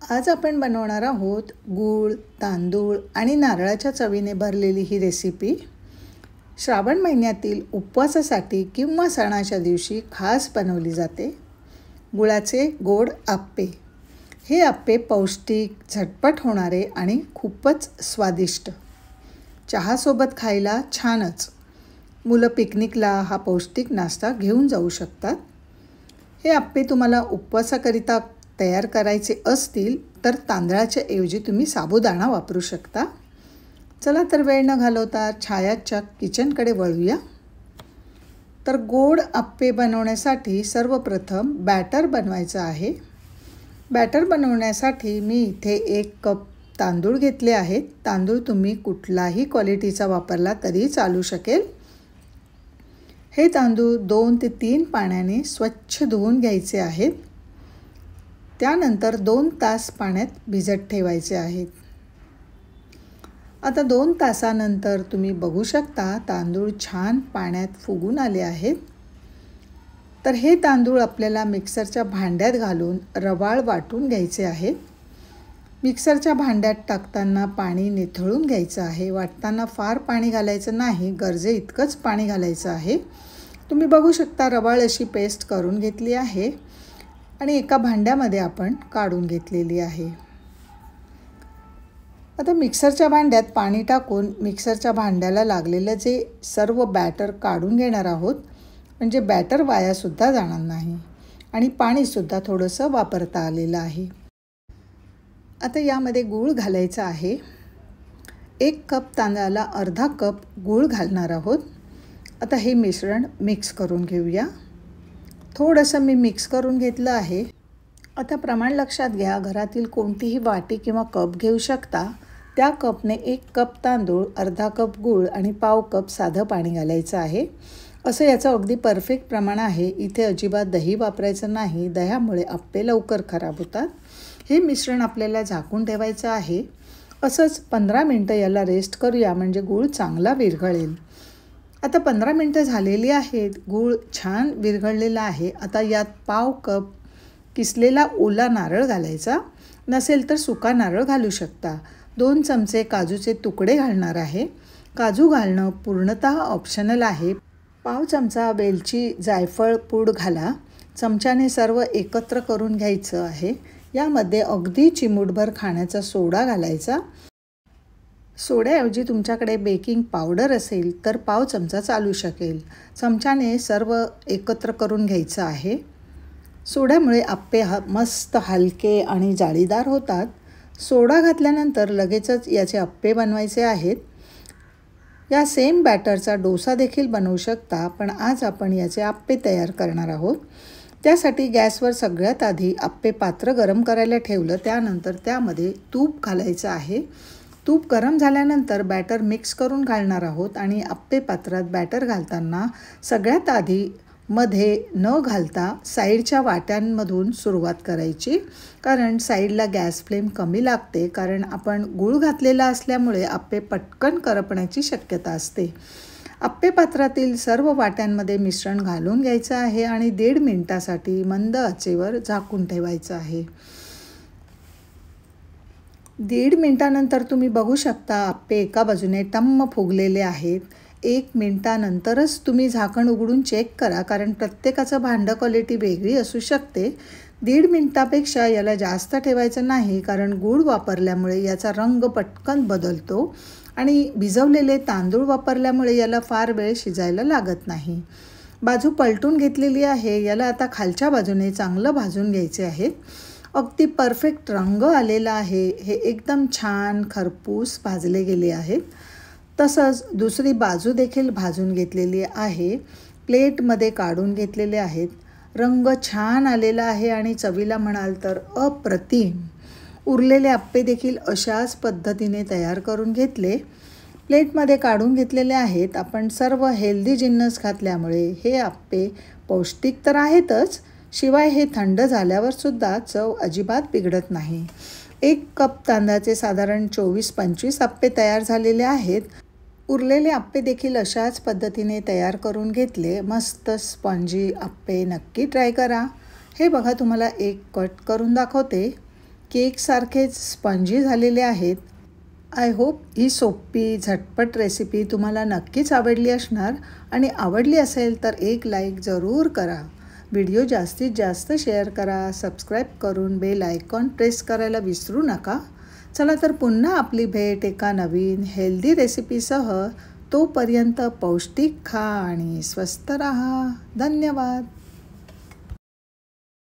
आज आपण बनवणार आहोत गूळ, तांदूळ आणि नारळाच्या चवीने भरलेली ही रेसिपी। श्रावण महिन्यातील उपवासासाठी किंवा सणाच्या दिवशी खास बनवली जाते। गुळाचे गोड आप्पे। हे आप्पे पौष्टिक, झटपट होणारे आणि खूपच स्वादिष्ट। चहासोबत खायला छानच। मुलं पिकनिकला हा पौष्टिक नाश्ता घेऊन जाऊ शकतात। हे आप्पे तुम्हाला उपवासाकरिता तयार करायचे असतील तर तांदळाच्या ऐवजी तुम्ही साबुदाणा वापरू शकता। चला तर वेळ न घालवता छायाच्या किचनकडे वळूया। तर गोड आप्पे बनवण्यासाठी सर्वप्रथम बॅटर बनवायचं आहे। बॅटर बनवण्यासाठी मी इथे 1 कप तांदूळ घेतले आहेत। तांदूळ तुम्ही कुठलाही क्वालिटीचा वापरला तरी चालू शकेल। हे तांदूळ 2 ते 3 पाण्याने स्वच्छ धुवून घ्यायचे आहेत। त्यानंतर 2 तास पाण्यात भिजत ठेवायचे आहेत। आता 2 तासानंतर तुम्ही बघू शकता तांदूळ छान पाण्यात फुगून आले आहेत। तर हे तांदूळ आपल्याला मिक्सरच्या भांड्यात घालून रवाळ वाटून घ्यायचे आहेत। मिक्सरच्या भांड्यात टाकताना पाणी निथळून घ्यायचं आहे। वाटताना फार पाणी घालायचं नाही, गरजे इतकंच पाणी घालायचं आहे। तुम्ही बघू शकता रवाळ अशी पेस्ट करून घेतली आहे आणि एका भांड्यामध्ये आपण काढून घेतलेली आहे। आता मिक्सरच्या भांड्यात पाणी टाकून मिक्सरच्या भांड्याला लागलेलं जे सर्व बॅटर काढून घेणार आहोत, म्हणजे बॅटर वायासुद्धा जाणार नाही आणि पाणीसुद्धा थोडंसं वापरता आलेलं आहे। आता यामध्ये गूळ घालायचा आहे। 1 कप तांदळाला अर्धा कप गूळ घालणार आहोत। आता हे मिश्रण मिक्स करून घेऊया। थोडंसं मी मिक्स करून घेतलं आहे। आता प्रमाण लक्षात घ्या, घरातील कोणतीही वाटी किंवा कप घेऊ शकता। त्या कपने 1 कप तांदूळ, अर्धा कप गूळ आणि पाव कप साधं पाणी घालायचं आहे। असं याचं अगदी परफेक्ट प्रमाण आहे। इथे अजिबात दही वापरायचं नाही, दह्यामुळे आप्पे लवकर खराब होतात। हे मिश्रण आपल्याला झाकून ठेवायचं आहे। असंच 15 मिनटं याला रेस्ट करूया, म्हणजे गूळ चांगला विरघळेल। आता 15 मिनटं झालेली आहेत। गूळ छान विरघळलेला आहे। आता यात पाव कप किसलेला ओला नारळ घालायचा, नसेल तर सुका नारळ घालू शकता। 2 चमचे काजूचे तुकडे घालणार आहे। काजू घालणं पूर्णतः ऑप्शनल आहे। पाव चमचा वेलची जायफळ पूड घाला। चमच्याने सर्व एकत्र करून घ्यायचं आहे। यामध्ये अगदी चिमूटभर खाण्याचा सोडा घालायचा। सोड्याऐवजी तुमच्याकडे बेकिंग पावडर असेल तर पाव चमचा चालू शकेल। चमच्याने सर्व एकत्र करून घ्यायचं आहे। सोड्यामुळे आप्पे मस्त हलके आणि जाळीदार होतात। सोडा घातल्यानंतर लगेचच याचे आप्पे बनवायचे आहेत। या सेम बॅटरचा डोसा देखील बनवू शकता, पण आज आपण याचे आप्पे तयार करणार आहोत। त्यासाठी गॅसवर सगळ्यात आधी आप्पे पात्र गरम करायला ठेवलं। त्यानंतर त्यामध्ये तूप घालायचं आहे। तूप गरम झाल्यानंतर बॅटर मिक्स करून घालणार आहोत आणि आप्पे पात्रात बॅटर घालताना सगळ्यात आधी मध्ये न घालता साईडच्या वाट्यांमधून सुरुवात करायची, कारण साईडला गॅस फ्लेम कमी लागते, कारण आपण गूळ घातलेला असल्यामुळे आप्पे पटकन करपण्याची शक्यता असते। आप्पे पात्रातील सर्व वाट्यांमध्ये मिश्रण घालून घ्यायचं आहे आणि 1.5 मिनिटासाठी मंद आचेवर झाकून ठेवायचं आहे। 1.5 मिनिटानंतर तुम्ही बघू शकता आप्पे एका बाजूने टम्म फुगलेले आहेत। 1 मिनिटानंतरच तुम्ही झाकण उघडून चेक करा, कारण प्रत्येकाचं भांडं क्वालिटी वेगळी असू शकते। 1.5 मिनिटापेक्षा याला जास्त ठेवायचं नाही, कारण गूळ वापरल्यामुळे याचा रंग पटकन बदलतो आणि भिजवलेले तांदूळ वापरल्यामुळे याला फार वेळ शिजायला लागत नाही। बाजू पलटून घेतलेली आहे। याला आता खालच्या बाजूने चांगलं भाजून घ्यायचे आहे। अगदी परफेक्ट रंग आलेला आहे। हे एकदम छान खरपूस भाजले गेले आहेत। तसंच दुसरी बाजू देखील भाजून घेतलेली आहे। प्लेटमध्ये काढून घेतलेले आहेत। रंग छान आलेला आहे आणि चवीला म्हणाल तर अप्रतिम। उरलेले आप्पे देखील अशाच पद्धतीने तयार करून घेतले। प्लेटमध्ये काढून घेतलेले आहेत। आपण सर्व हेल्दी जिन्नस घातल्यामुळे हे आप्पे पौष्टिक तर आहेतच, शिवाय हे थंड झाल्यावर सुद्धा चव अजिबात बिघडत नाही। 1 कप तांदळाचे साधारण 24-25 आप्पे तयार झालेले आहेत। उरलेले आप्पे देखील अशाच पद्धतीने तयार करून घेतले। मस्त स्पॉन्जी आप्पे नक्की ट्राय करा। हे बघा, तुम्हाला एक कट करून दाखवते। केकसारखेच स्पंजी झालेले आहेत. आय होप ही सोपी झटपट रेसिपी तुम्हाला नक्कीच आवडली असणार आणि आवडली असेल तर एक लाईक जरूर करा. व्हिडिओ जास्तीत जास्त शेअर करा. सबस्क्राईब करून बेल आयकॉन प्रेस करायला विसरू नका. चला तर पुन्हा आपली भेट एका नवीन हेल्दी रेसिपीसह. तोपर्यंत पौष्टिक खा आणि स्वस्त राहा. धन्यवाद.